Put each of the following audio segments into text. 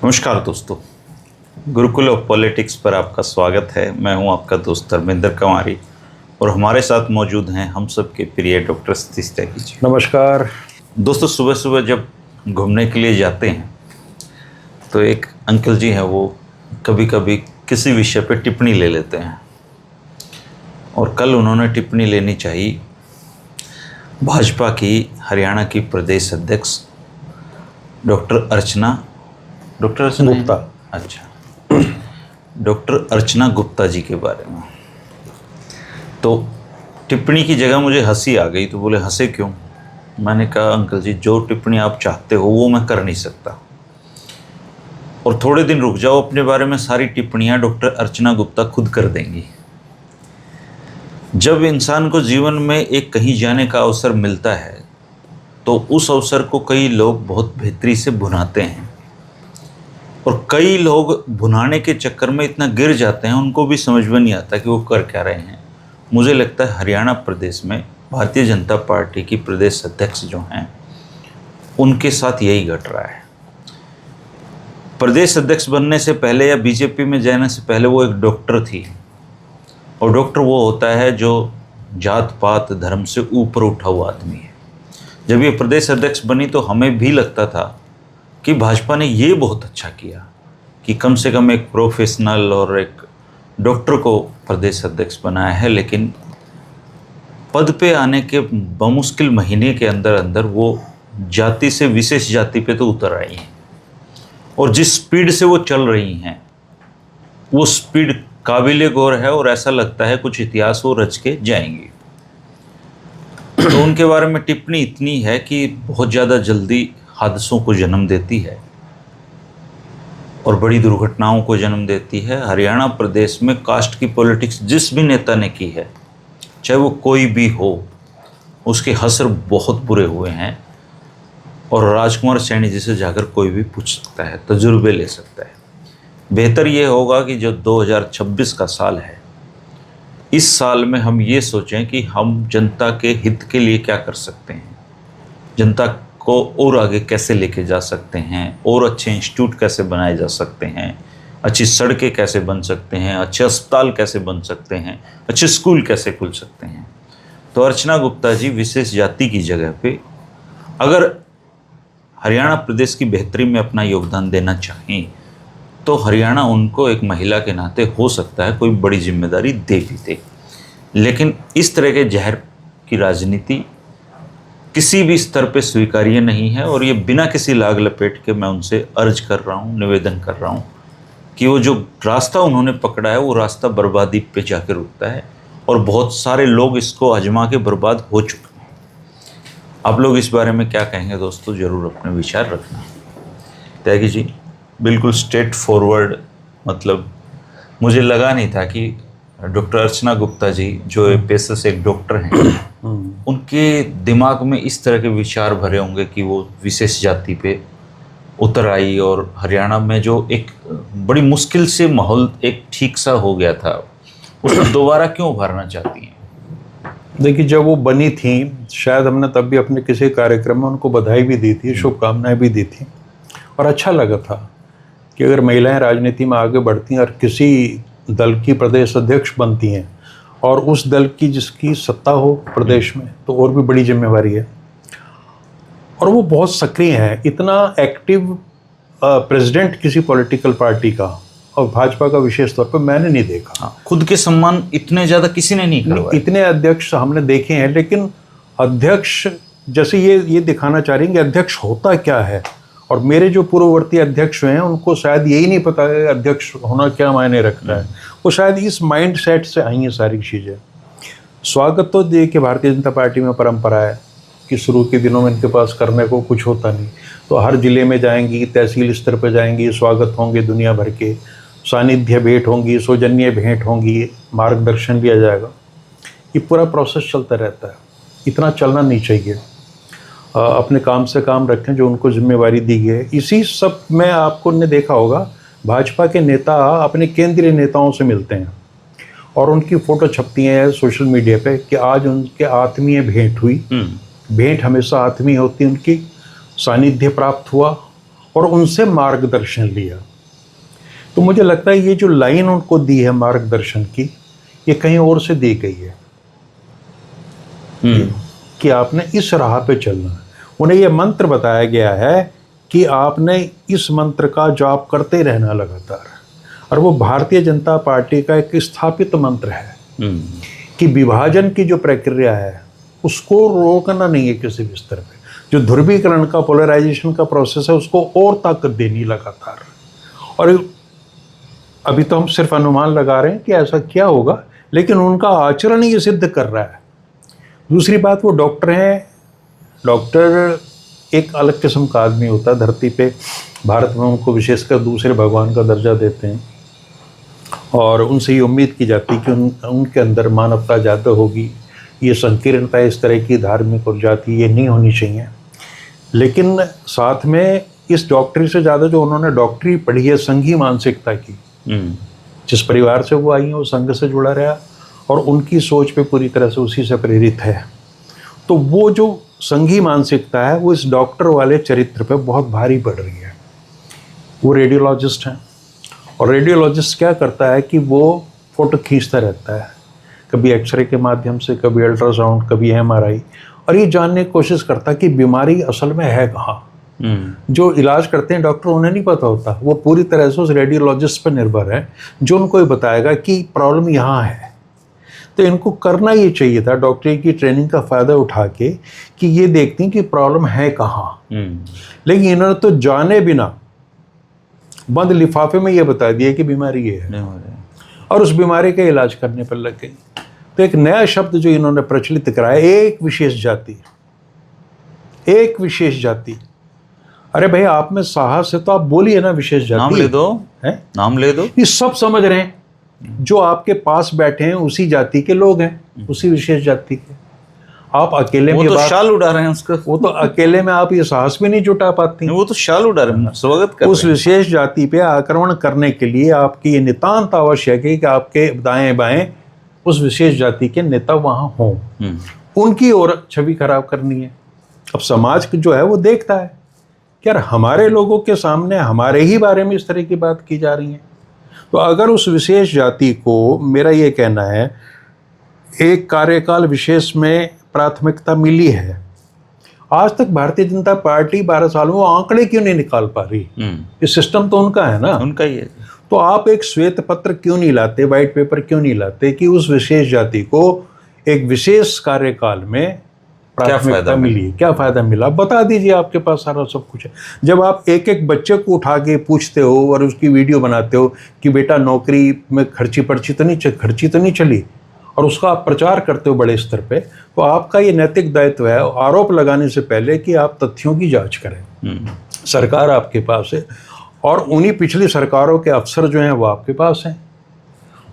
नमस्कार दोस्तों, Gurukul of politics पर आपका स्वागत है। मैं हूं आपका दोस्त धर्मेंद्र कंवारी और हमारे साथ मौजूद हैं हम सब के प्रिय डॉक्टर सतीश त्यागी जी। नमस्कार दोस्तों, सुबह सुबह जब घूमने के लिए जाते हैं तो एक अंकल जी हैं, वो कभी कभी किसी विषय पर टिप्पणी ले लेते हैं और कल उन्होंने टिप्पणी लेनी चाहिए भाजपा की हरियाणा की प्रदेश अध्यक्ष डॉक्टर अर्चना गुप्ता। अच्छा, डॉक्टर अर्चना गुप्ता जी के बारे में। तो टिप्पणी की जगह मुझे हंसी आ गई, तो बोले हंसे क्यों? मैंने कहा अंकल जी, जो टिप्पणी आप चाहते हो वो मैं कर नहीं सकता, और थोड़े दिन रुक जाओ, अपने बारे में सारी टिप्पणियां डॉक्टर अर्चना गुप्ता खुद कर देंगी। जब इंसान को जीवन में एक कहीं जाने का अवसर मिलता है तो उस अवसर को कई लोग बहुत बेहतरी से भुनाते हैं, और कई लोग भुनाने के चक्कर में इतना गिर जाते हैं उनको भी समझ में नहीं आता कि वो कर क्या रहे हैं। मुझे लगता है हरियाणा प्रदेश में भारतीय जनता पार्टी की प्रदेश अध्यक्ष जो हैं उनके साथ यही घट रहा है। प्रदेश अध्यक्ष बनने से पहले या बीजेपी में जाने से पहले वो एक डॉक्टर थी, और डॉक्टर वो होता है जो जात पात धर्म से ऊपर उठा हुआ आदमी है। जब ये प्रदेश अध्यक्ष बनी तो हमें भी लगता था कि भाजपा ने ये बहुत अच्छा किया कि कम से कम एक प्रोफेशनल और एक डॉक्टर को प्रदेश अध्यक्ष बनाया है, लेकिन पद पे आने के बमुश्किल महीने के अंदर अंदर वो जाति से विशेष जाति पे तो उतर आई हैं, और जिस स्पीड से वो चल रही हैं वो स्पीड काबिले गौर है, और ऐसा लगता है कुछ इतिहास वो रच के जाएंगी। तो उनके बारे में टिप्पणी इतनी है कि बहुत ज़्यादा जल्दी हादसों को जन्म देती है और बड़ी दुर्घटनाओं को जन्म देती है। हरियाणा प्रदेश में कास्ट की पॉलिटिक्स जिस भी नेता ने की है, चाहे वो कोई भी हो, उसके असर बहुत बुरे हुए हैं, और राजकुमार सैनी जी से जाकर कोई भी पूछ सकता है, तजुर्बे ले सकता है। बेहतर ये होगा कि जो 2026 का साल है, इस साल में हम ये सोचें कि हम जनता के हित के लिए क्या कर सकते हैं, जनता को और आगे कैसे लेके जा सकते हैं, और अच्छे इंस्टीट्यूट कैसे बनाए जा सकते हैं, अच्छी सड़कें कैसे बन सकते हैं, अच्छे अस्पताल कैसे बन सकते हैं, अच्छे स्कूल कैसे खुल सकते हैं। तो अर्चना गुप्ता जी विशेष जाति की जगह पे अगर हरियाणा प्रदेश की बेहतरी में अपना योगदान देना चाहें तो हरियाणा उनको एक महिला के नाते हो सकता है कोई बड़ी जिम्मेदारी दे भी दे। लेकिन इस तरह के जहर की राजनीति किसी भी स्तर पे स्वीकार्य नहीं है, और ये बिना किसी लाग लपेट के मैं उनसे अर्ज कर रहा हूँ, निवेदन कर रहा हूँ कि वो जो रास्ता उन्होंने पकड़ा है वो रास्ता बर्बादी पे जाकर रुकता है, और बहुत सारे लोग इसको आजमा के बर्बाद हो चुके हैं। आप लोग इस बारे में क्या कहेंगे दोस्तों, ज़रूर अपने विचार रखना। त्यागी जी, बिल्कुल स्ट्रेट फॉरवर्ड, मतलब मुझे लगा नहीं था कि डॉक्टर अर्चना गुप्ता जी जो पेशे से एक डॉक्टर हैं, उनके दिमाग में इस तरह के विचार भरे होंगे कि वो विशेष जाति पे उतर आई, और हरियाणा में जो एक बड़ी मुश्किल से माहौल एक ठीक सा हो गया था, उसको दोबारा क्यों उभारना चाहती हैं? देखिए, जब वो बनी थी शायद हमने तब भी अपने किसी कार्यक्रम में उनको बधाई भी दी थी, शुभकामनाएं भी दी थी, और अच्छा लगा था कि अगर महिलाएं राजनीति में आगे बढ़ती हैं और किसी दल की प्रदेश अध्यक्ष बनती हैं, और उस दल की जिसकी सत्ता हो प्रदेश में, तो और भी बड़ी जिम्मेवारी है। और वो बहुत सक्रिय है, इतना एक्टिव प्रेसिडेंट किसी पॉलिटिकल पार्टी का और भाजपा का विशेष तौर पर मैंने नहीं देखा। खुद के सम्मान इतने ज़्यादा किसी ने नहीं करवाए। इतने अध्यक्ष हमने देखे हैं, लेकिन अध्यक्ष जैसे ये दिखाना चाह रही हैं कि अध्यक्ष होता क्या है, और मेरे जो पूर्ववर्ती अध्यक्ष हैं उनको शायद यही नहीं पता है अध्यक्ष होना क्या मायने रखता है। वो शायद इस माइंड सेट से आई हैं सारी चीज़ें। स्वागत तो देखिए, भारतीय जनता पार्टी में परंपरा है कि शुरू के दिनों में इनके पास करने को कुछ होता नहीं, तो हर जिले में जाएंगी, तहसील स्तर पर जाएंगी, स्वागत होंगे दुनिया भर के, सानिध्य भेंट होंगी, सौजन्य भेंट होंगी, मार्गदर्शन लिया जाएगा। ये पूरा प्रोसेस चलता रहता है, इतना चलना नहीं चाहिए। अपने काम से काम रखें, जो उनको जिम्मेवारी दी गई है। इसी सब में आपको ने देखा होगा भाजपा के नेता अपने केंद्रीय नेताओं से मिलते हैं, और उनकी फ़ोटो छपती हैं सोशल मीडिया पे कि आज उनके आत्मीय भेंट हुई। भेंट हमेशा आत्मीय होती है, उनकी सानिध्य प्राप्त हुआ, और उनसे मार्गदर्शन लिया। तो मुझे लगता है ये जो लाइन उनको दी है मार्गदर्शन की, ये कहीं और से दी गई है कि आपने इस राह पे चलना है। उन्हें ये मंत्र बताया गया है कि आपने इस मंत्र का जाप करते रहना लगातार, और वो भारतीय जनता पार्टी का एक स्थापित मंत्र है कि विभाजन की जो प्रक्रिया है उसको रोकना नहीं है किसी भी स्तर पे। जो ध्रुवीकरण का, पोलराइजेशन का प्रोसेस है, उसको और ताकत देनी लगातार। और अभी तो हम सिर्फ अनुमान लगा रहे हैं कि ऐसा क्या होगा, लेकिन उनका आचरण ये सिद्ध कर रहा है। दूसरी बात, वो डॉक्टर हैं। डॉक्टर एक अलग किस्म का आदमी होता है धरती पे। भारत में उनको विशेषकर दूसरे भगवान का दर्जा देते हैं, और उनसे ये उम्मीद की जाती है कि उनके अंदर मानवता ज़्यादा होगी। ये संकीर्णता, इस तरह की धार्मिक और जाति, ये नहीं होनी चाहिए। लेकिन साथ में इस डॉक्टरी से ज़्यादा जो उन्होंने डॉक्टरी पढ़ी है संघी मानसिकता की, जिस परिवार से वो आई हैं वो संघ से जुड़ा रहा, और उनकी सोच पे पूरी तरह से उसी से प्रेरित है। तो वो जो संघी मानसिकता है वो इस डॉक्टर वाले चरित्र पे बहुत भारी पड़ रही है। वो रेडियोलॉजिस्ट हैं, और रेडियोलॉजिस्ट क्या करता है कि वो फोटो खींचता रहता है, कभी एक्सरे के माध्यम से, कभी अल्ट्रासाउंड, कभी एमआरआई, और ये जानने की कोशिश करता है कि बीमारी असल में है कहाँ। जो इलाज करते हैं डॉक्टर, उन्हें नहीं पता होता, वो पूरी तरह से उस रेडियोलॉजिस्ट पर निर्भर है जो उनको ये बताएगा कि प्रॉब्लम यहाँ है। तो इनको करना ये चाहिए था डॉक्टरी की ट्रेनिंग का फ़ायदा उठा के कि ये देखती कि प्रॉब्लम है कहाँ। लेकिन इन्होंने तो जाने बिना बंद लिफाफे में ये बता दिया कि बीमारी ये है, और उस बीमारी का इलाज करने पर लग गई। तो एक नया शब्द जो इन्होंने प्रचलित कराया, एक विशेष जाति। एक विशेष जाति, अरे भाई आप में साहस है तो आप बोलिए ना विशेष जाति। नाम ले दो, है नाम ले दो। ये सब समझ रहे हैं, जो आपके पास बैठे हैं उसी जाति के लोग हैं, उसी विशेष जाति के। आप अकेले में वो तो शाल उड़ा रहे हैं उसका, वो तो अकेले में आप ये साहस भी नहीं जुटा पाती। वो तो शाल उड़ा रहे हैं, स्वागत कर उस विशेष जाति पे आक्रमण करने के लिए आपकी ये नितांत आवश्यक है कि आपके दाएं बाएं उस विशेष जाति के नेता वहां हों। उनकी और छवि खराब करनी है। अब समाज जो है वो देखता है कि यार हमारे लोगों के सामने हमारे ही बारे में इस तरह की बात की जा रही है। तो अगर उस विशेष जाति को, मेरा ये कहना है, एक कार्यकाल विशेष में प्राथमिकता मिली है, आज तक भारतीय जनता पार्टी 12 सालों में आंकड़े क्यों नहीं निकाल पा रही? ये सिस्टम तो उनका है ना, उनका ही है। तो आप एक श्वेत पत्र क्यों नहीं लाते, वाइट पेपर क्यों नहीं लाते कि उस विशेष जाति को एक विशेष कार्यकाल में प्राथमिकता मिली, क्या फायदा मिला, बता दीजिए। आपके पास सारा सब कुछ है। जब आप एक एक बच्चे को उठा के पूछते हो और उसकी वीडियो बनाते हो कि बेटा नौकरी में खर्ची तो नहीं चली, और उसका आप प्रचार करते हो बड़े स्तर पे, तो आपका ये नैतिक दायित्व है आरोप लगाने से पहले कि आप तथ्यों की जांच करें। सरकार आपके पास है, और उन्हीं पिछली सरकारों के अफसर जो हैं वो आपके पास हैं।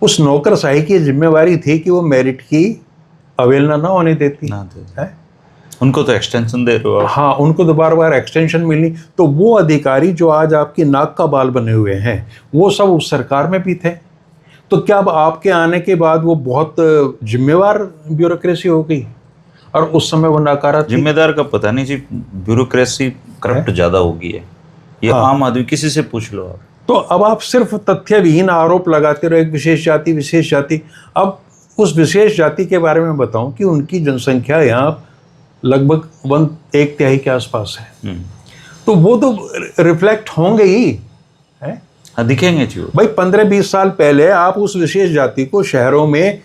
उस नौकरशाही की जिम्मेवारी थी कि वो मेरिट की अवहेलना ना होने देती है। उनको तो एक्सटेंशन दे रहे हो। हाँ, उनको तो बार बार एक्सटेंशन मिली। तो वो अधिकारी जो आज आपकी नाक का बाल बने हुए हैं, वो सब उस सरकार में भी थे। तो क्या अब आपके आने के बाद वो बहुत जिम्मेवार ब्यूरोक्रेसी हो गई, और उस समय वो नकारा थी? जिम्मेदार का पता नहीं जी, ब्यूरोक्रेसी करप्ट ज्यादा हो गई है। ये आम आदमी, किसी से पूछ लो आप। तो अब आप सिर्फ तथ्यविहीन आरोप लगाते रहो, एक विशेष जाति। अब उस विशेष जाति के बारे में बताऊं कि उनकी जनसंख्या यहाँ लगभग 1/3 के आसपास है। तो वो तो रिफ्लेक्ट होंगे ही, है? हाँ, दिखेंगे जी भाई 15-20 साल पहले आप उस विशेष जाति को शहरों में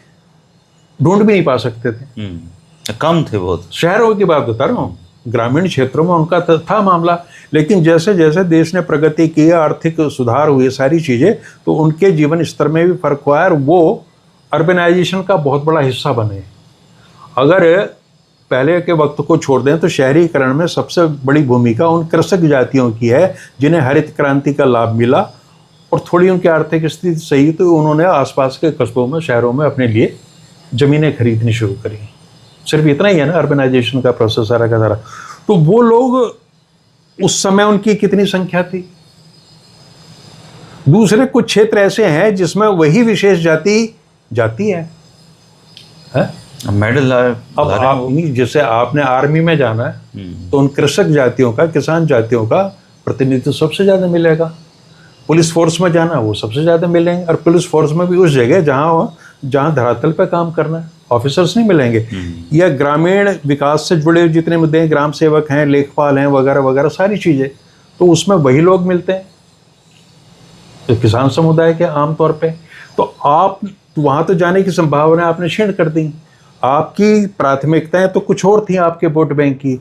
ढूंढ भी नहीं पा सकते थे, कम थे बहुत। शहरों की बात बता रहा हूँ, ग्रामीण क्षेत्रों में उनका था मामला। लेकिन जैसे जैसे देश ने प्रगति की, आर्थिक सुधार हुए, सारी चीज़ें, तो उनके जीवन स्तर में भी फर्क हुआ है, और वो अर्बनाइजेशन का बहुत बड़ा हिस्सा बने। अगर पहले के वक्त को छोड़ दें तो शहरीकरण में सबसे बड़ी भूमिका उन कृषक जातियों की है जिन्हें हरित क्रांति का लाभ मिला, और थोड़ी उनकी आर्थिक स्थिति सही, तो उन्होंने आसपास के कस्बों में, शहरों में अपने लिए ज़मीनें खरीदनी शुरू करी। सिर्फ इतना ही है ना अर्बनाइजेशन का प्रोसेस सारा का सारा। तो वो लोग उस समय, उनकी कितनी संख्या थी? दूसरे कुछ क्षेत्र ऐसे हैं जिसमें वही विशेष जाति है? मेडल अब आप, जैसे आपने आर्मी में जाना है तो उन कृषक जातियों का, किसान जातियों का प्रतिनिधित्व सबसे ज़्यादा मिलेगा। पुलिस फोर्स में जाना वो सबसे ज़्यादा मिलेंगे, और पुलिस फोर्स में भी उस जगह जहाँ धरातल पे काम करना है, ऑफिसर्स नहीं मिलेंगे। या ग्रामीण विकास से जुड़े जितने मुद्दे हैं, ग्राम सेवक हैं, लेखपाल हैं, वगैरह वगैरह सारी चीज़ें, तो उसमें वही लोग मिलते हैं तो किसान समुदाय के आमतौर पे। तो आप वहाँ तो जाने की संभावना आपने क्षीण कर दी। आपकी प्राथमिकताएं तो कुछ और थी आपके वोट बैंक की,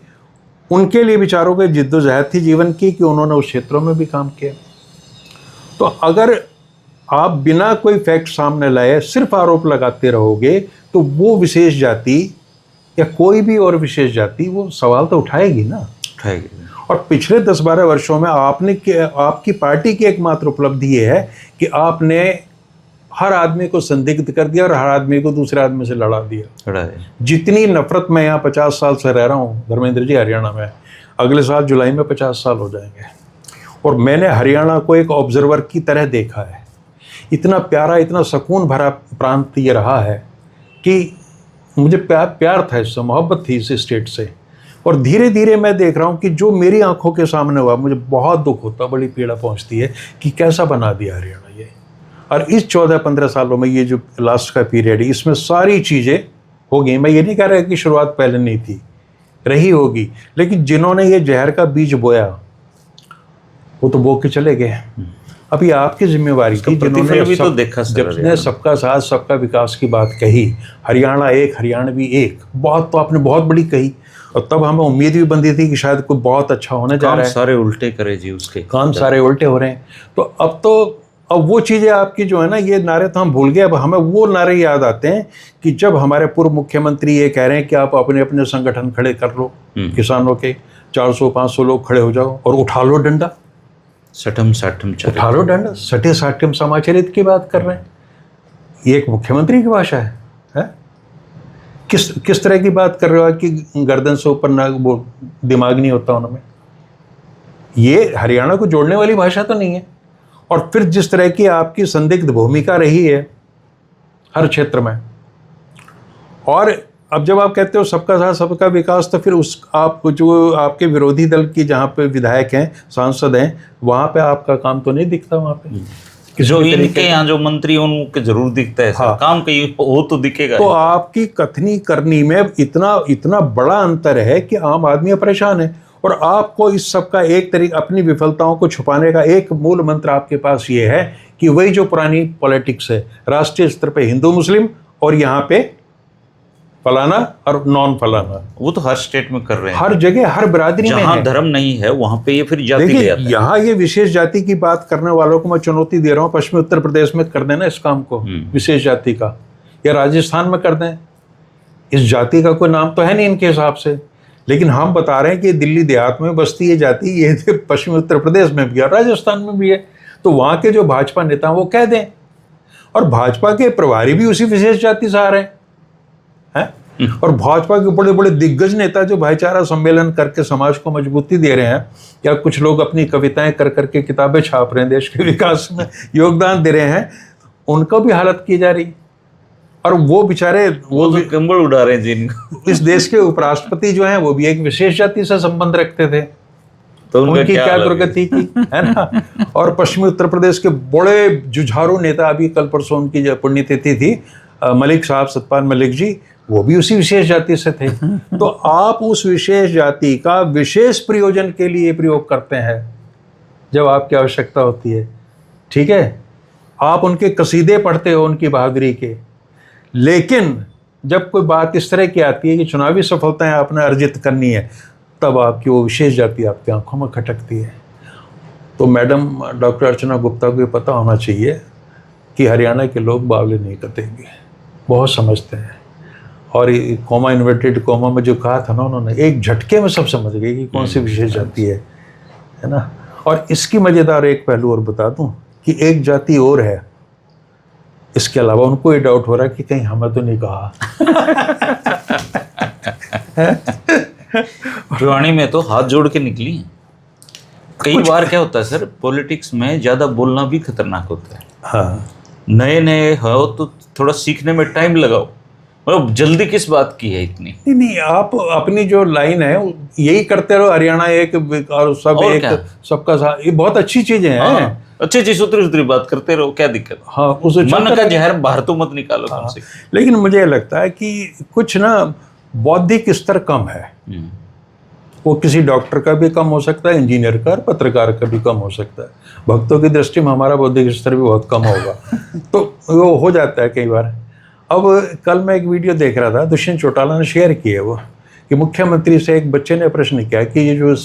उनके लिए बेचारों की जिद्दोजहद थी जीवन की कि उन्होंने उस क्षेत्रों में भी काम किया। तो अगर आप बिना कोई फैक्ट सामने लाए सिर्फ आरोप लगाते रहोगे तो वो विशेष जाति या कोई भी और विशेष जाति वो सवाल तो उठाएगी ना, उठाएगी। और पिछले 10-12 वर्षों में आपकी पार्टी की एकमात्र उपलब्धि ये है कि आपने हर आदमी को संदिग्ध कर दिया और हर आदमी को दूसरे आदमी से लड़ा दिया। जितनी नफरत मैं यहाँ 50 साल से रह रहा हूँ धर्मेंद्र जी हरियाणा में, अगले साल जुलाई में 50 साल हो जाएंगे, और मैंने हरियाणा को एक ऑब्जर्वर की तरह देखा है। इतना प्यारा, इतना सुकून भरा प्रांत ये रहा है कि मुझे प्यार था इससे, मोहब्बत थी इस स्टेट से। और धीरे धीरे मैं देख रहा हूँ कि जो मेरी आंखों के सामने हुआ, मुझे बहुत दुख होता, बड़ी पीड़ा पहुँचती है कि कैसा बना दिया हरियाणा ये। और इस 14-15 सालों में ये जो लास्ट का पीरियड है, इसमें सारी चीज़ें हो गई। मैं ये नहीं कह रहा कि शुरुआत पहले नहीं थी, रही होगी, लेकिन जिन्होंने ये जहर का बीज बोया वो तो बो के चले गए। अभी आपकी जिम्मेवारी थी, जिन्होंने भी तो देखा जिसने सबका साथ सबका विकास की बात कही, हरियाणा एक हरियाणवी एक, बहुत तो आपने बहुत बड़ी कही, और तब हमें उम्मीद भी बंदी थी कि शायद कोई बहुत अच्छा होने जा रहा है। सारे उल्टे करे जी, उसके काम सारे उल्टे हो रहे हैं। तो अब वो चीज़ें आपकी जो है ना, ये नारे तो हम भूल गए। अब हमें वो नारे याद आते हैं कि जब हमारे पूर्व मुख्यमंत्री ये कह रहे हैं कि आप अपने अपने संगठन खड़े कर लो, किसानों के 400-500 लोग खड़े हो जाओ और उठा लो डंडा, सठम साठम उठा लो डंडा, सटे साठम समाचरित की बात कर रहे हैं। ये एक मुख्यमंत्री की भाषा है? किस तरह की बात कर रहे हो कि गर्दन से ऊपर ना वो दिमाग नहीं होता उनमें? ये हरियाणा को जोड़ने वाली भाषा तो नहीं है। और फिर जिस तरह की आपकी संदिग्ध भूमिका रही है हर क्षेत्र में, और अब जब आप कहते हो सबका साथ सबका विकास, तो फिर आप जो आपके विरोधी दल की जहाँ पे विधायक हैं, सांसद हैं, वहाँ पे आपका काम तो नहीं दिखता। वहाँ पे जो इनके यहाँ जो मंत्री उनके जरूर दिखता है। हाँ। काम कहीं हो तो दिखेगा। तो आपकी कथनी करनी में इतना बड़ा अंतर है कि आम आदमी परेशान है। और आपको इस सब का एक तरीका, अपनी विफलताओं को छुपाने का एक मूल मंत्र आपके पास ये है कि वही जो पुरानी पॉलिटिक्स है, राष्ट्रीय स्तर पे हिंदू मुस्लिम और यहाँ पे फलाना और नॉन फलाना, वो तो हर स्टेट में कर रहे हैं, हर जगह हर बिरादरी में है। जहाँ धर्म नहीं है वहाँ पे ये फिर जाति ले आता है। यहाँ ये विशेष जाति की बात करने वालों को मैं चुनौती दे रहा हूँ, पश्चिमी उत्तर प्रदेश में कर देना इस काम को, विशेष जाति का, या राजस्थान में कर दें। इस जाति का कोई नाम तो है नहीं इनके हिसाब से, लेकिन हम बता रहे हैं कि दिल्ली देहात में बसती ये जाति, ये पश्चिमी उत्तर प्रदेश में भी है, राजस्थान में भी है। तो वहाँ के जो भाजपा नेता वो कह दें, और भाजपा के प्रभारी भी उसी विशेष जाति से आ रहे हैं। और भाजपा के बड़े बड़े दिग्गज नेता जो भाईचारा सम्मेलन करके समाज को मजबूती दे रहे हैं, या कुछ लोग अपनी कविताएं कर करके किताबें छाप रहे हैं, देश के विकास में योगदान दे रहे हैं, उनको भी हालत की जा रही। और वो बेचारे वो भी कंबल उड़ा रहे हैं जिनको। इस देश के उपराष्ट्रपति जो हैं वो भी एक विशेष जाति से संबंध रखते थे, तो उनकी क्या दुर्गति की, है ना। और पश्चिमी उत्तर प्रदेश के बड़े जुझारू नेता, अभी कल परसों उनकी जो पुण्यतिथि थी, मलिक साहब, सतपाल मलिक जी, वो भी उसी विशेष जाति से थे। तो आप उस विशेष जाति का विशेष प्रयोजन के लिए प्रयोग करते हैं जब आपकी आवश्यकता होती है, ठीक है। आप उनके कसीदे पढ़ते हो उनकी बहादुरी के, लेकिन जब कोई बात इस तरह की आती है कि चुनावी सफलताएं आपने अर्जित करनी है, तब आपकी वो विशेष जाति आपकी आंखों में खटकती है। तो मैडम डॉक्टर अर्चना गुप्ता को ये पता होना चाहिए कि हरियाणा के लोग बावले नहीं कटेंगे, बहुत समझते हैं। और कोमा इन्वर्टेड कोमा में जो कहा था ना उन्होंने, एक झटके में सब समझ गए कि कौन सी विशेष जाति है ना। और इसकी मज़ेदार एक पहलू और बता दूं कि एक जाति और है, इसके अलावा उनको ये डाउट हो रहा है कि कहीं हमें तो नहीं कहा। भिवानी में तो हाथ जोड़ के निकली। कई बार क्या होता है सर, पॉलिटिक्स में ज़्यादा बोलना भी खतरनाक होता है। हाँ, नए नए हो तो थोड़ा सीखने में टाइम लगाओ, मतलब जल्दी किस बात की है इतनी? नहीं नहीं, आप अपनी जो लाइन है यही करते रहो, हरियाणा एक और सब और एक, क्या? सबका साथ, ये बहुत अच्छी चीजें हैं। हाँ, अच्छी अच्छी सुथरी सुथरी बात करते रहो, क्या दिक्कत? हाँ, उसे मन चलता का रहेगा। जहर बाहर तो मत निकालो कम हाँ, से कम। लेकिन मुझे लगता है कि कुछ ना बौद्धिक स्तर कम है। हम्म, वो किसी डॉक्टर का भी कम हो सकता है, इंजीनियर का और पत्रकार का भी कम हो सकता है। भक्तों की दृष्टि में हमारा बौद्धिक स्तर भी बहुत कम होगा। तो वो हो जाता है कई बार। अब कल मैं एक वीडियो देख रहा था, दुष्यंत चौटाला ने शेयर की है वो, कि मुख्यमंत्री से एक बच्चे ने प्रश्न किया कि ये जो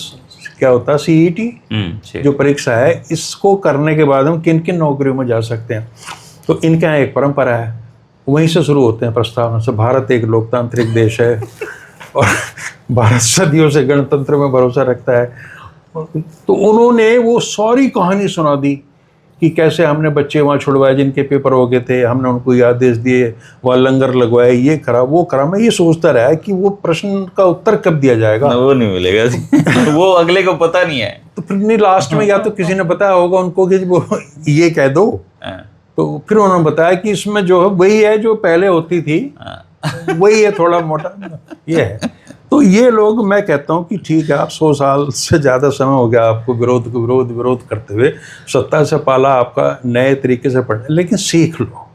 क्या होता है सीईटी ठीक। जो परीक्षा है, इसको करने के बाद हम किन किन नौकरियों में जा सकते हैं। तो इनके यहाँ एक परंपरा है, वहीं से शुरू होते हैं प्रस्तावना से। भारत एक लोकतांत्रिक देश है और भारत सदियों से गणतंत्र में भरोसा रखता है। तो उन्होंने वो सारी कहानी सुना दी कि कैसे हमने बच्चे वहाँ छुड़वाए जिनके पेपर हो गए थे, हमने उनको ये आदेश दिए, वहाँ लंगर लगवाए, ये करा वो करा। मैं ये सोचता रहा कि वो प्रश्न का उत्तर कब दिया जाएगा। वो नहीं मिलेगा जी। वो अगले को पता नहीं है। तो फिर नहीं, लास्ट में या तो किसी ने बताया होगा उनको कि वो ये कह दो। हाँ, तो फिर उन्होंने बताया कि इसमें जो है वही है जो पहले होती थी, वही है, थोड़ा मोटा ये है। तो ये लोग, मैं कहता हूँ कि ठीक है, आप 100 साल से ज़्यादा समय हो गया आपको विरोध करते हुए, सत्ता से पाला आपका नए तरीके से पढ़, लेकिन सीख लो,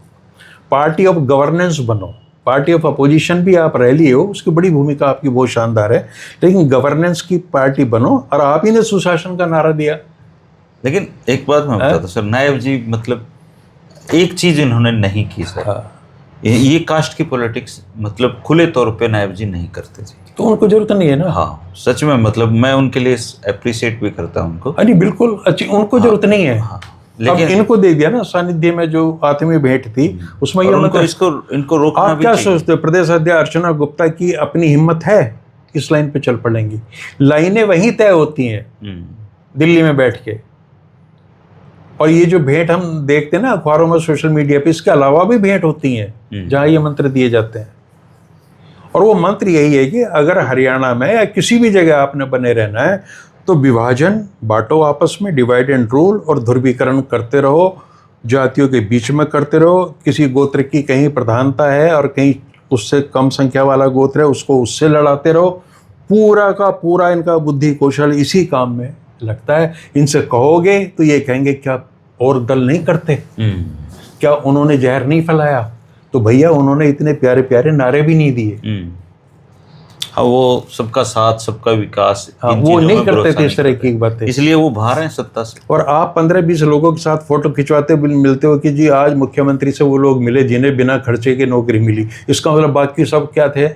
पार्टी ऑफ गवर्नेंस बनो। पार्टी ऑफ अपोजिशन भी आप रह लिए हो, उसकी बड़ी भूमिका आपकी बहुत शानदार है, लेकिन गवर्नेंस की पार्टी बनो। और आप ही ने सुशासन का नारा दिया। लेकिन एक बात मैं बताता हूँ सर, नायब जी मतलब एक चीज इन्होंने नहीं की सर। हाँ। ये कास्ट की पॉलिटिक्स मतलब खुले तौर पे नायब जी नहीं करते थे। तो उनको जरूरत नहीं है ना। हाँ, सच में, मतलब मैं उनके लिए अप्रिशिएट भी करता हूँ उनको। अरे बिल्कुल अच्छी, उनको जरूरत नहीं है। हाँ, लेकिन लेकिन इनको दे दिया ना सानिध्य में जो आत्मीय भेंट थी, उसमें ये और उनको मतलब इनको रोकना आप भी क्या चाहिए। सोचते हो, प्रदेश अध्यक्ष अर्चना गुप्ता की अपनी हिम्मत है इस लाइन पे चल पड़ेंगी? लाइनें वहीं तय होती हैं दिल्ली में बैठ के। और ये जो भेंट हम देखते हैं ना अखबारों में, सोशल मीडिया पे, इसके अलावा भी भेंट होती हैं जहां ये मंत्र दिए जाते हैं। और वो मंत्र यही है कि अगर हरियाणा में या किसी भी जगह आपने बने रहना है तो विभाजन बांटो आपस में, डिवाइड एंड रूल, और ध्रुवीकरण करते रहो, जातियों के बीच में करते रहो। किसी गोत्र की कहीं प्रधानता है और कहीं उससे कम संख्या वाला गोत्र है, उसको उससे लड़ाते रहो। पूरा का पूरा इनका बुद्धि कौशल इसी काम में लगता है। इनसे कहोगे तो ये कहेंगे क्या और दल नहीं करते, क्या उन्होंने जहर नहीं फैलाया? तो भैया उन्होंने इतने प्यारे प्यारे नारे भी नहीं दिए। हाँ, वो सबका साथ, सबका विकास, हाँ, इन वो चीजों नहीं में करते भरोसा थे नहीं इस तरह करते। की बातें। इसलिए वो बाहर हैं सत्ता से। और आप 15-20 लोगों के साथ फोटो खिंचवाते मिलते हो कि जी आज मुख्यमंत्री से वो लोग मिले जिन्हें बिना खर्चे की नौकरी मिली। इसका मतलब बाकी सब क्या थे?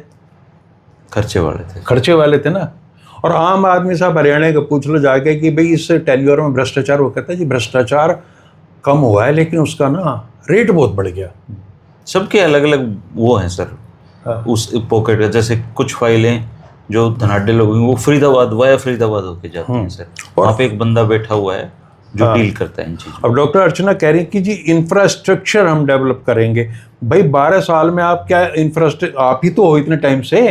खर्चे वाले थे। खर्चे वाले थे ना। और आम आदमी साहब हरियाणा का पूछ लो जाके कि भाई इस टेन्योर में भ्रष्टाचार, वो कहता है जी भ्रष्टाचार कम हुआ है लेकिन उसका ना रेट बहुत बढ़ गया। सबके अलग अलग वो हैं सर। हाँ। उस पॉकेट का, जैसे कुछ फाइलें जो धनाढ़ लोग हैं वो फरीदाबाद वाया फरीदाबाद होके जाती हैं सर। वहाँ पे एक बंदा बैठा हुआ है जो डील करता है इन चीज़ों। अब डॉक्टर अर्चना कह रही कि जी इंफ्रास्ट्रक्चर हम डेवलप करेंगे। भाई 12 साल में आप क्या इंफ्रास्ट्रक्चर, आप ही तो हो इतने टाइम से,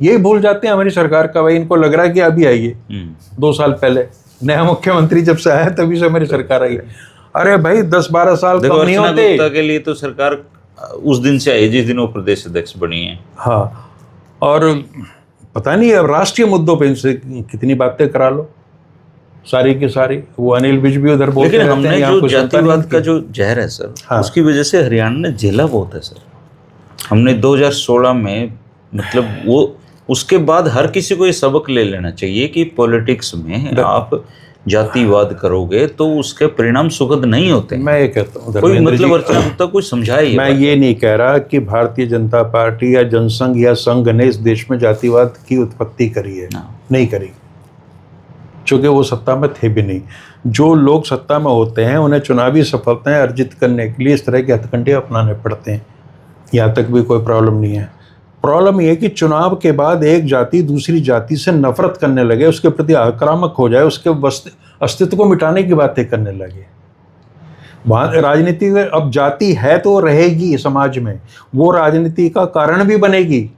ये भूल जाते हैं हमारी सरकार का। भाई इनको लग रहा है कि अभी आई है, 2 साल पहले नया मुख्यमंत्री जब से आया तभी से हमारी सरकार आई। अरे भाई 10-12 साल कम नहीं अर्चना होते। गुप्ता के लिए तो सरकार उस दिन से आई जिस दिन वो प्रदेश अध्यक्ष बनी है। हाँ, और पता नहीं अब राष्ट्रीय मुद्दों पे इनसे कितनी बातें करा लो, सारी की सारी। वो अनिल विज भी उधर बोलते लेकिन रहते हैं, हमने यहाँ जो कुछ सुनता नहीं जातिवाद का इनकी। जो जहर है सर, हाँ। उसकी वजह से हरियाणा ने झेला बहुत है सर। हमने 2016 में मतलब वो, उसके बाद हर किसी को ये सबक ले लेना चाहिए कि पॉलिटिक्स में आप जातिवाद करोगे तो उसके परिणाम सुखद नहीं होते। मैं ये कहता हूँ कोई धर्मेंद्र जी, मतलब अर्चना गुप्ता कोई समझाए मैं ये नहीं कह रहा कि भारतीय जनता पार्टी या जनसंघ या संघ ने इस देश में जातिवाद की उत्पत्ति करी है, नहीं करी, चूंकि वो सत्ता में थे भी नहीं। जो लोग सत्ता में होते हैं उन्हें चुनावी सफलताएं अर्जित करने के लिए इस तरह के हथकंडे अपनाने पड़ते हैं, यहाँ तक भी कोई प्रॉब्लम नहीं है। प्रॉब्लम यह कि चुनाव के बाद एक जाति दूसरी जाति से नफरत करने लगे, उसके प्रति आक्रामक हो जाए, उसके अस्तित्व को मिटाने की बातें करने लगे। वहाँ राजनीति में अब जाति है तो रहेगी समाज में, वो राजनीति का कारण भी बनेगी,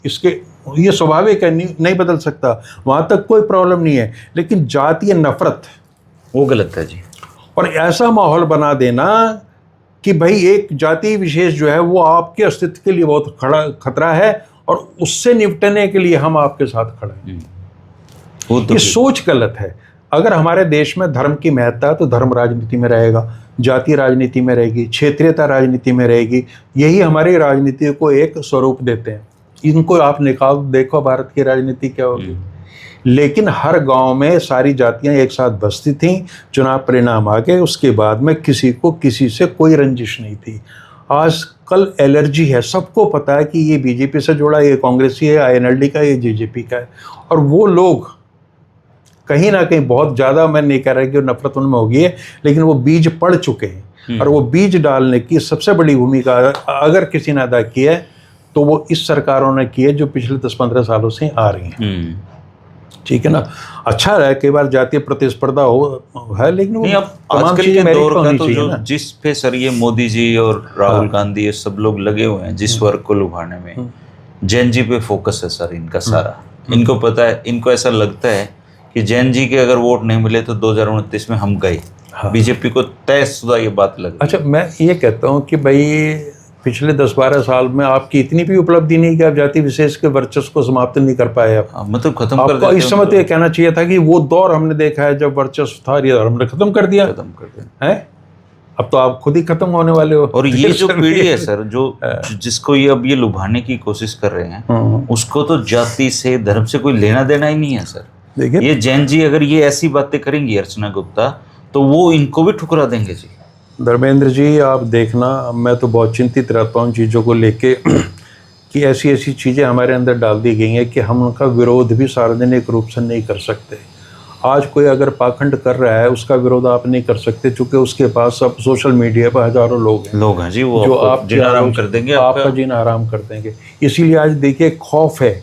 इसके ये स्वाभाविक है, नहीं बदल सकता, वहाँ तक कोई प्रॉब्लम नहीं है। लेकिन जातीय नफरत वो गलत है जी। और ऐसा माहौल बना देना कि भाई एक जाति विशेष जो है वो आपके अस्तित्व के लिए बहुत खतरा है और उससे निपटने के लिए हम आपके साथ खड़े हैं। वो तो ये सोच गलत है। अगर हमारे देश में धर्म की महत्ता है तो धर्म राजनीति में रहेगा, जाति राजनीति में रहेगी, क्षेत्रीयता राजनीति में रहेगी। यही हमारी राजनीति को एक स्वरूप देते हैं। इनको आप निकाल देखो भारत की राजनीति क्या होगी। लेकिन हर गांव में सारी जातियां एक साथ बसती थीं, चुनाव परिणाम आ गए, उसके बाद में किसी को किसी से कोई रंजिश नहीं थी। आजकल एलर्जी है, सबको पता है कि ये बीजेपी से जुड़ा, ये कांग्रेसी है, INLD का, ये जेजेपी का है। और वो लोग कहीं ना कहीं बहुत ज़्यादा, मैं नहीं कह रहा कि नफरत उनमें होगी है, लेकिन वो बीज पड़ चुके हैं। और वो बीज डालने की सबसे बड़ी भूमिका अगर किसी ने अदा की है तो वो इस सरकारों ने की है जो पिछले 10-15 सालों से आ रही हैं। ठीक है ना। अच्छा है कई बार जातीय प्रतिस्पर्धा हो है, लेकिन वो अब आजकल के दौर का तो जो जिस पे सर ये मोदी जी और राहुल गांधी ये सब लोग लगे हुए हैं जिस वर्ग को लुभाने में, जैन जी पे फोकस है सर इनका सारा। इनको पता है, इनको ऐसा लगता है कि जैन जी के अगर वोट नहीं मिले तो 2029 में हम गए। बीजेपी को तयशुदा ये बात लग। अच्छा, मैं ये कहता हूँ कि भाई पिछले 10-12 साल में आपकी इतनी भी उपलब्धि नहीं कि आप जाति विशेष के वर्चस्व को समाप्त नहीं कर पाए। आप मतलब खत्म कर आपको इस समय तो ये कहना चाहिए था कि वो दौर हमने देखा है जब वर्चस्व था, ये हमने खत्म कर दिया है। अब तो आप खुद ही खत्म होने वाले हो। और ये जो पीढ़ी है सर जो जिसको ये अब ये लुभाने की कोशिश कर रहे हैं, उसको तो जाति से धर्म से कोई लेना देना ही नहीं है सर। देखिए ये जैन जी अगर ये ऐसी बातें करेंगी अर्चना गुप्ता, तो वो इनको भी ठुकरा देंगे जी। धर्मेंद्र जी आप देखना, मैं तो बहुत चिंतित रहता हूँ चीज़ों को लेके कि ऐसी ऐसी चीज़ें हमारे अंदर डाल दी गई हैं कि हम उनका विरोध भी सार्वजनिक रूप से नहीं कर सकते। आज कोई अगर पाखंड कर रहा है उसका विरोध आप नहीं कर सकते, चूँकि उसके पास सब सोशल मीडिया पर हजारों लोग हैं जी, वो जो आप जीना आराम कर देंगे, आपका जीना आराम कर देंगे। इसीलिए आज देखिए खौफ है।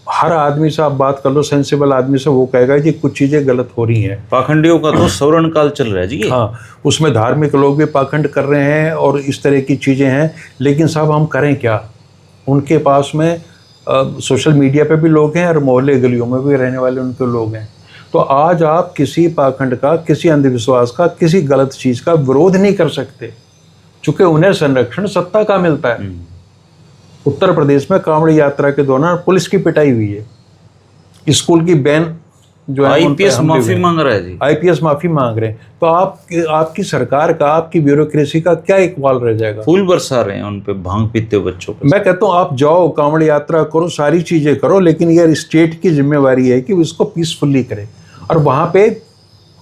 हर आदमी से आप बात कर लो, सेंसिबल आदमी से, वो कहेगा कि कुछ चीज़ें गलत हो रही हैं। पाखंडियों का तो स्वर्ण काल चल रहा है जी। हाँ, उसमें धार्मिक लोग भी पाखंड कर रहे हैं और इस तरह की चीज़ें हैं। लेकिन साहब हम करें क्या? उनके पास में सोशल मीडिया पे भी लोग हैं और मोहल्ले गलियों में भी रहने वाले उनके लोग हैं। तो आज आप किसी पाखंड का, किसी अंधविश्वास का, किसी गलत चीज़ का विरोध नहीं कर सकते, चूँकि उन्हें संरक्षण सत्ता का मिलता है। उत्तर प्रदेश में कांवड़ यात्रा के दौरान पुलिस की पिटाई हुई है। स्कूल की बैन जो है IPS माफी मांग रहा है जी। IPS माफी मांग रहे हैं। तो आपकी सरकार का, आपकी ब्यूरोक्रेसी का क्या इकबाल रह जाएगा? फूल बरसा रहे हैं उन पे, भांग पीते बच्चों पे। मैं कहता हूँ आप जाओ, कांवड़ यात्रा करो, सारी चीजें करो, लेकिन ये स्टेट की जिम्मेवारी है कि इसको पीसफुली करे और वहां पे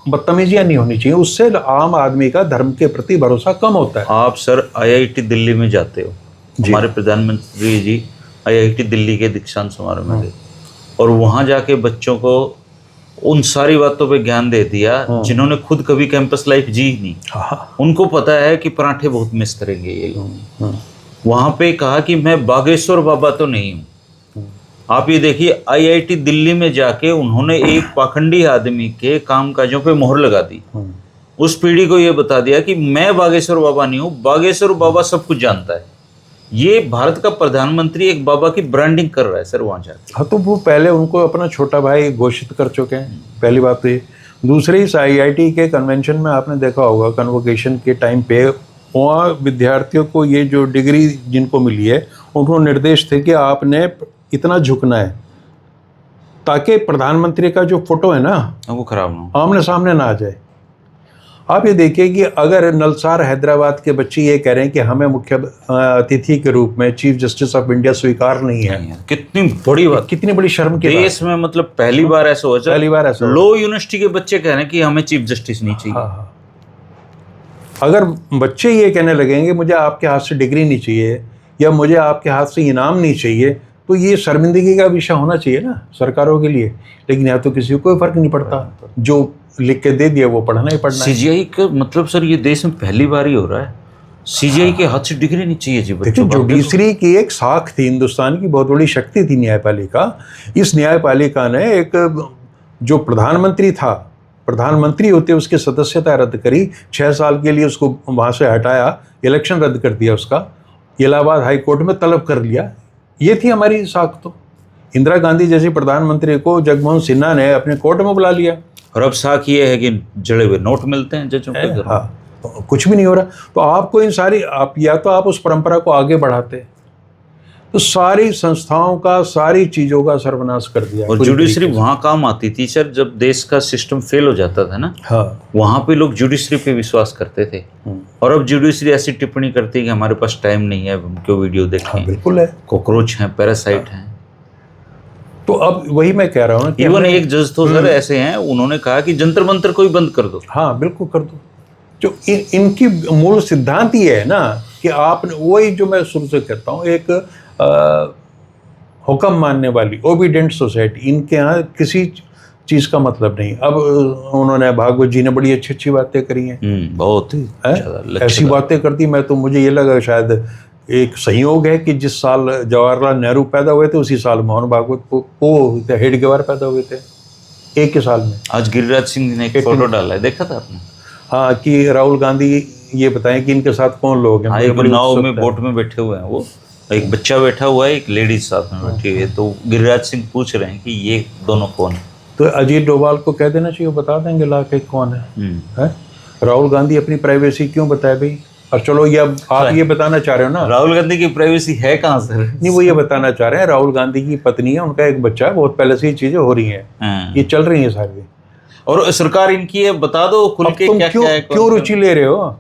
बदतमीजियां नहीं होनी चाहिए। उससे आम आदमी का धर्म के प्रति भरोसा कम होता है। आप सर IIT दिल्ली में जाते हो, हमारे प्रधानमंत्री जी IIT दिल्ली के दीक्षांत समारोह में गए और वहां जाके बच्चों को उन सारी बातों पे ज्ञान दे दिया जिन्होंने खुद कभी कैंपस लाइफ जी नहीं। उनको पता है कि पराठे बहुत मिस करेंगे ये लोग। वहां पे कहा कि मैं बागेश्वर बाबा तो नहीं हूँ। आप ये देखिए, IIT दिल्ली में जाके उन्होंने एक पाखंडी आदमी के कामकाजों पे मोहर लगा दी। उस पीढ़ी को ये बता दिया कि मैं बागेश्वर बाबा नहीं हूँ, बागेश्वर बाबा सब कुछ जानता है। ये भारत का प्रधानमंत्री एक बाबा की ब्रांडिंग कर रहा है सर वहाँ जाके। हाँ, तो वो पहले उनको अपना छोटा भाई घोषित कर चुके हैं, पहली बात तो ये। दूसरी, इस IIT के कन्वेंशन में आपने देखा होगा, कन्वोकेशन के टाइम पे वहाँ विद्यार्थियों को ये जो डिग्री जिनको मिली है उनको निर्देश थे कि आपने इतना झुकना है ताकि प्रधानमंत्री का जो फोटो है ना वो खराब ना हो, आमने सामने ना आ जाए। आप ये देखिए कि अगर नलसार हैदराबाद के बच्चे ये कह रहे हैं कि हमें मुख्य अतिथि के रूप में चीफ जस्टिस ऑफ इंडिया स्वीकार नहीं है, कितनी बड़ी बात, कितनी बड़ी शर्म की देश में मतलब पहली बार ऐसा हुआ। पहली बार ऐसा लो यूनिवर्सिटी के बच्चे कह रहे हैं कि हमें चीफ जस्टिस नहीं चाहिए। हाँ। अगर बच्चे ये कहने लगेंगे मुझे आपके हाथ से डिग्री नहीं चाहिए या मुझे आपके हाथ से इनाम नहीं चाहिए, तो ये शर्मिंदगी का विषय होना चाहिए ना सरकारों के लिए। लेकिन यहाँ तो किसी को कोई फर्क नहीं पड़ता, जो लिख के दे दिया वो पढ़ना ही पढ़ना है। CGI का मतलब सर ये देश में पहली बार ही हो रहा है। CGI के हाथ से डिग्री नहीं चाहिए जी बच्चों को। जुडिशरी की एक साख थी, हिंदुस्तान की बहुत बड़ी शक्ति थी न्यायपालिका। इस न्यायपालिका ने एक जो प्रधानमंत्री था, प्रधानमंत्री होते उसकी सदस्यता रद्द करी, 6 साल के लिए उसको वहाँ से हटाया, इलेक्शन रद्द कर दिया उसका, इलाहाबाद हाई कोर्ट में तलब कर लिया। ये थी हमारी साख। तो इंदिरा गांधी जैसी प्रधानमंत्री को जगमोहन सिन्हा ने अपने कोर्ट में बुला लिया। और अब साख ये है कि जड़े हुए नोट मिलते हैं जजों के घर। हाँ, कुछ भी नहीं हो रहा। तो आपको इन सारी आप या तो आप उस परंपरा को आगे बढ़ाते, तो सारी संस्थाओं का, सारी चीजों का सर्वनाश कर दिया। और जुडिशरी वहां काम आती थी सर, जब देश का सिस्टम फेल हो जाता था ना, हाँ, वहां पे लोग जुडिशरी पे विश्वास करते थे। और अब जुडिशरी ऐसी टिप्पणी करती है कि हमारे पास टाइम नहीं है, हम क्यों वीडियो देखें। हाँ बिल्कुल है। कॉकरोच हैं, पैरासाइट हैं। तो अब वही मैं कह रहा हूँ कि इवन एक जज तो सर ऐसे हैं, उन्होंने कहा कि जंतर मंतर को ही बंद कर दो। हाँ बिल्कुल कर दो। जो इनकी मूल सिद्धांत ये है ना कि आपने वही जो मैं शुरू से कहता हूँ, एक हुक्म मानने वाली ओबीडेंट सोसाइटी, इनके यहाँ किसी चीज़ का मतलब नहीं। अब उन्होंने भागवत जी ने बड़ी अच्छी अच्छी बातें करी हैं, बहुत ही ज्यादा ऐसी बातें करती। मैं तो मुझे ये लगा शायद एक संयोग है कि जिस साल जवाहरलाल नेहरू पैदा हुए थे उसी साल मोहन भागवत को हेडगेवार पैदा हुए थे, एक ही साल में। आज गिरिराज सिंह ने एक फोटो डाला है, देखा था आपने? हाँ, कि राहुल गांधी ये बताएं कि इनके साथ कौन लोग हैं। एक नाव में बोट में बैठे हुए हैं, वो एक बच्चा बैठा हुआ है, एक लेडीज साथ में बैठी हुई है। तो गिरिराज सिंह पूछ रहे हैं कि ये दोनों कौन है। तो अजीत डोभाल को कह देना चाहिए, बता देंगे ला के कौन है? राहुल गांधी अपनी प्राइवेसी क्यों बताए भाई? और चलो ये अब आप ये बताना चाह रहे हो ना, राहुल गांधी की प्राइवेसी है कहाँ सर? नहीं, वो ये बताना चाह रहे हैं राहुल गांधी की पत्नी है, उनका एक बच्चा है, बहुत पहले से ये चीजें हो रही हैं, ये चल रही हैं सारी। और सरकार इनकी है, बता दो खुल के क्या क्या है। क्यों रुचि ले रहे हो?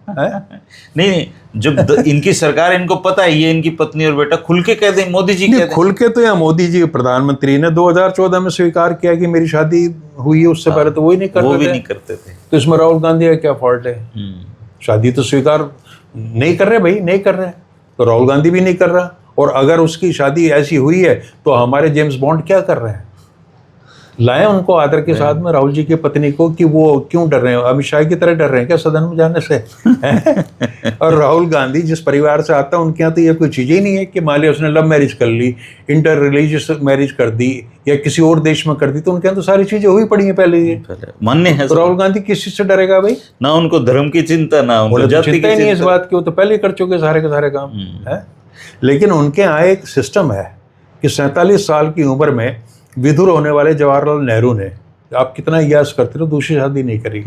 नहीं, जब इनकी सरकार, इनको पता है ये इनकी पत्नी और बेटा, खुल के कह दें, मोदी जी कह दें। खुल के तो या मोदी जी प्रधानमंत्री ने 2014 में स्वीकार किया कि मेरी शादी हुई है, उससे पहले तो वो ही नहीं करते, वो भी नहीं करते थे। तो इसमें राहुल गांधी का क्या फॉल्ट है? शादी तो स्वीकार नहीं कर रहे भाई, नहीं कर रहे, तो राहुल गांधी भी नहीं कर रहा। और अगर उसकी शादी ऐसी हुई है तो हमारे जेम्स बॉन्ड क्या कर रहे हैं? लाए उनको आदर के साथ में, राहुल जी की पत्नी को, कि वो क्यों डर रहे हैं? अमित शाह की तरह डर रहे हैं क्या सदन में जाने से? और राहुल गांधी जिस परिवार से आता है उनके यहाँ तो ये कोई चीज़ ही नहीं है कि मान लिया उसने लव मैरिज कर ली, इंटर रिलीजियस मैरिज कर दी या किसी और देश में कर दी, तो उनके यहाँ तो सारी चीज़ें हुई पड़ी हैं पहले ही, मान्य है। तो राहुल गांधी किस चीज़ से डरेगा भाई? ना उनको धर्म की चिंता, ना उनको जाति की चिंता ही नहीं है इस बात की, वो तो पहले ही कर चुके सारे के सारे काम है। लेकिन उनके यहाँ एक सिस्टम है कि 47 साल की उम्र में विधुर होने वाले जवाहरलाल नेहरू ने, आप कितना याद करते हो, दूसरी शादी नहीं करी।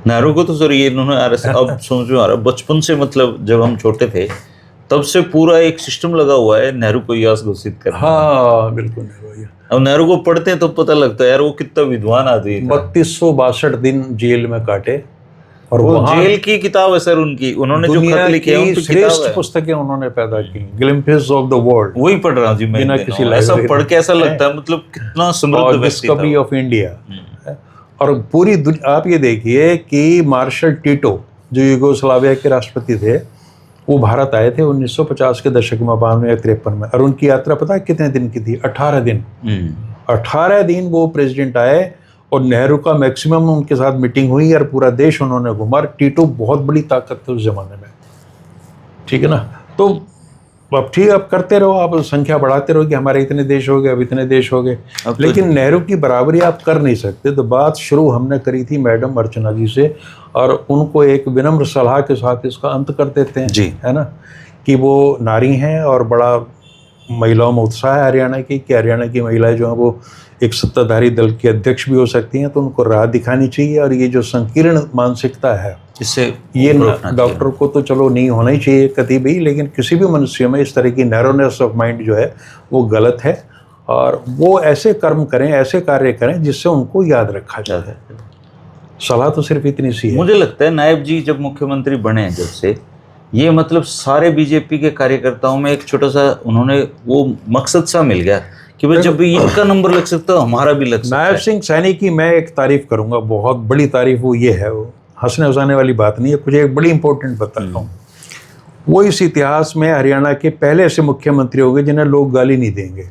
नेहरू को तो सर ये इन्होंने अब समझ में आ रहा, बचपन से, मतलब जब हम छोटे थे तब से पूरा एक सिस्टम लगा हुआ है नेहरू को यास घोषित करना। हाँ बिल्कुल नेहरू। अब नेहरू को पढ़ते हैं तो पता लगता है यार वो कितना विद्वान आदमी था। 3262 दिन जेल में काटे, और वो जेल की किताब है सर उनकी, उन्होंने जो खत लिखे हैं उनकी श्रेष्ठ पुस्तकें उन्होंने पैदा की, ग्लिम्पसेस ऑफ द वर्ल्ड, वही पढ़ रहा हूँ जी मैं। बिना किसी ऐसा पढ़ के ऐसा लगता है मतलब कितना समृद्ध व्यक्ति था। Discovery of India. और पूरी दुनिया, आप ये देखिए कि मार्शल टीटो जो यूगोस्लाविया के राष्ट्रपति थे, वो भारत आए थे 1950 के दशक में, 92 या 53 में, और उनकी यात्रा पता है कितने दिन की थी? 18 दिन। 18 दिन वो प्रेसिडेंट आए, और नेहरू का मैक्सिमम उनके साथ मीटिंग हुई और पूरा देश उन्होंने घुमा। टीटो बहुत बड़ी ताकत थी उस जमाने में, ठीक है ना? तो अब ठीक, अब करते रहो, आप संख्या बढ़ाते रहो कि हमारे इतने देश हो गए, अब इतने देश हो गए, लेकिन नेहरू की बराबरी आप कर नहीं सकते। तो बात शुरू हमने करी थी मैडम अर्चना जी से, और उनको एक विनम्र सलाह के साथ इसका अंत कर देते हैं जी, है ना, कि वो नारी हैं और बड़ा महिलाओं में उत्साह है हरियाणा की, कि हरियाणा की महिलाएं जो हैं वो एक सत्ताधारी दल की अध्यक्ष भी हो सकती हैं, तो उनको राह दिखानी चाहिए। और ये जो संकीर्ण मानसिकता है, इससे ये डॉक्टर को तो चलो नहीं होना ही चाहिए कभी भी, लेकिन किसी भी मनुष्य में इस तरह की नैरोनेस ऑफ माइंड जो है वो गलत है। और वो ऐसे कर्म करें, ऐसे कार्य करें जिससे उनको याद रखा जाए। सलाह तो सिर्फ इतनी सी है। मुझे लगता है नायब जी जब मुख्यमंत्री बने, जब से ये मतलब सारे बीजेपी के कार्यकर्ताओं में एक छोटा सा उन्होंने वो मकसद सा मिल गया कि भाई जब भी इनका नंबर लग सकता है हमारा भी लग सकता है। नायब सिंह सैनी की मैं एक तारीफ करूंगा, बहुत बड़ी तारीफ, वो ये है, वो हंसने हंसाने वाली बात नहीं है, कुछ एक बड़ी इंपॉर्टेंट बताता हूँ। वो इस इतिहास में हरियाणा के पहले ऐसे मुख्यमंत्री होंगे जिन्हें लोग गाली नहीं देंगे।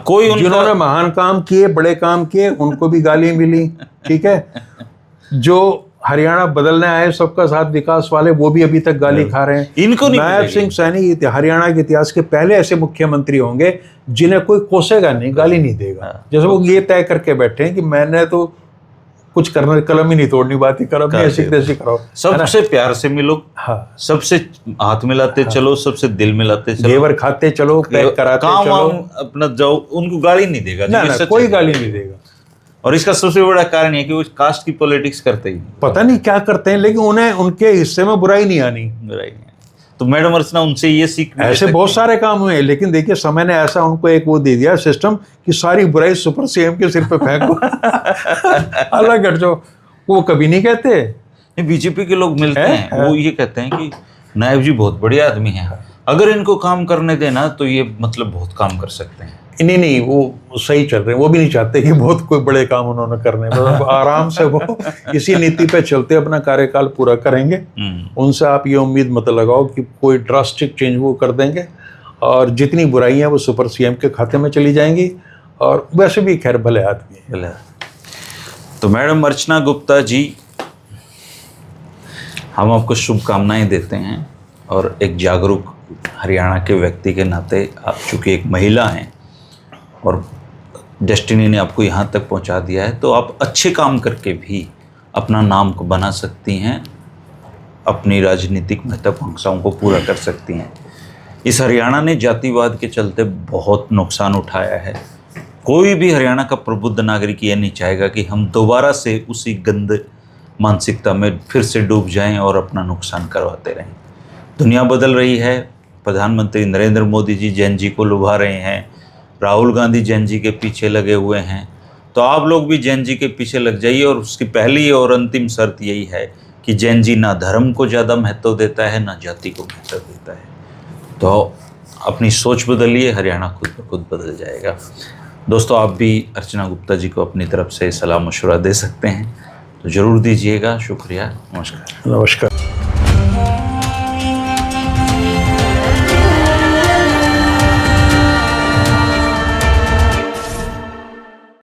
कोई जिन्होंने महान काम किए, बड़े काम किए, उनको भी गाली मिली, ठीक है। जो हरियाणा बदलने आए, सबका साथ विकास वाले, वो भी अभी तक गाली खा रहे हैं। इनको नहीं। नायब सिंह सैनी हरियाणा के इतिहास के पहले ऐसे मुख्यमंत्री होंगे जिन्हें कोई कोसेगा नहीं, गाली नहीं देगा। जैसे वो ये तय करके बैठे हैं कि मैंने तो कुछ करना, कलम ही नहीं तोड़नी, बात ही कलम नहीं, ऐसी तैसी करो, सबसे प्यार से मिलो, हाँ, सबसे हाथ मिलाते चलो, सबसे दिल मिलाते चलो, घेवर खाते चलो, पैक कराते काम चलो, अपना जाओ, उनको गाली नहीं देगा। ना, कोई गाली नहीं देगा। और इसका सबसे बड़ा कारण ये कि वो कास्ट की पॉलिटिक्स करते ही नहीं। पता नहीं क्या करते हैं, लेकिन उन्हें उनके हिस्से में बुराई नहीं आनी। बुराई नहीं। तो मैडम अर्चना उनसे ये सीख भी ले ऐसे सकते बहुत सारे काम हुए, लेकिन देखिए समय ने ऐसा उनको एक वो दे दिया सिस्टम कि सारी बुराई सुपर सीएम के सिर पे फेंको। अलग हट जाओ, वो कभी नहीं कहते। हैं। बीजेपी के लोग मिलते हैं, वो ये कहते हैं कि नायब जी बहुत बढ़िया आदमी हैं, अगर इनको काम करने देना तो ये मतलब बहुत काम कर सकते हैं। नहीं नहीं, वो सही चल रहे हैं, वो भी नहीं चाहते कि बहुत कोई बड़े काम उन्होंने करने, मतलब आराम से वो इसी नीति पे चलते अपना कार्यकाल पूरा करेंगे। उनसे आप ये उम्मीद मत लगाओ कि कोई ड्रास्टिक चेंज वो कर देंगे, और जितनी बुराइयां वो सुपर सीएम के खाते में चली जाएंगी। और वैसे भी खैर भले आदमी है। भले। तो मैडम अर्चना गुप्ता जी, हम आपको शुभकामनाएं देते हैं, और एक जागरूक हरियाणा के व्यक्ति के नाते आप चूँकि एक महिला हैं और डेस्टिनी ने आपको यहाँ तक पहुँचा दिया है, तो आप अच्छे काम करके भी अपना नाम को बना सकती हैं, अपनी राजनीतिक महत्वाकांक्षाओं को पूरा कर सकती हैं। इस हरियाणा ने जातिवाद के चलते बहुत नुकसान उठाया है। कोई भी हरियाणा का प्रबुद्ध नागरिक ये नहीं चाहेगा कि हम दोबारा से उसी गंद मानसिकता में फिर से डूब जाएं और अपना नुकसान करवाते रहें। दुनिया बदल रही है, प्रधानमंत्री नरेंद्र मोदी जी जैन जी को लुभा रहे हैं, राहुल गांधी जैन जी के पीछे लगे हुए हैं, तो आप लोग भी जैन जी के पीछे लग जाइए। और उसकी पहली और अंतिम शर्त यही है कि जैन जी ना धर्म को ज़्यादा महत्व देता है, ना जाति को महत्व देता है। तो अपनी सोच बदलिए, हरियाणा खुद ब खुद बदल जाएगा। दोस्तों, आप भी अर्चना गुप्ता जी को अपनी तरफ से सलाह मशवरा दे सकते हैं, तो ज़रूर दीजिएगा। शुक्रिया, नमस्कार। नमस्कार।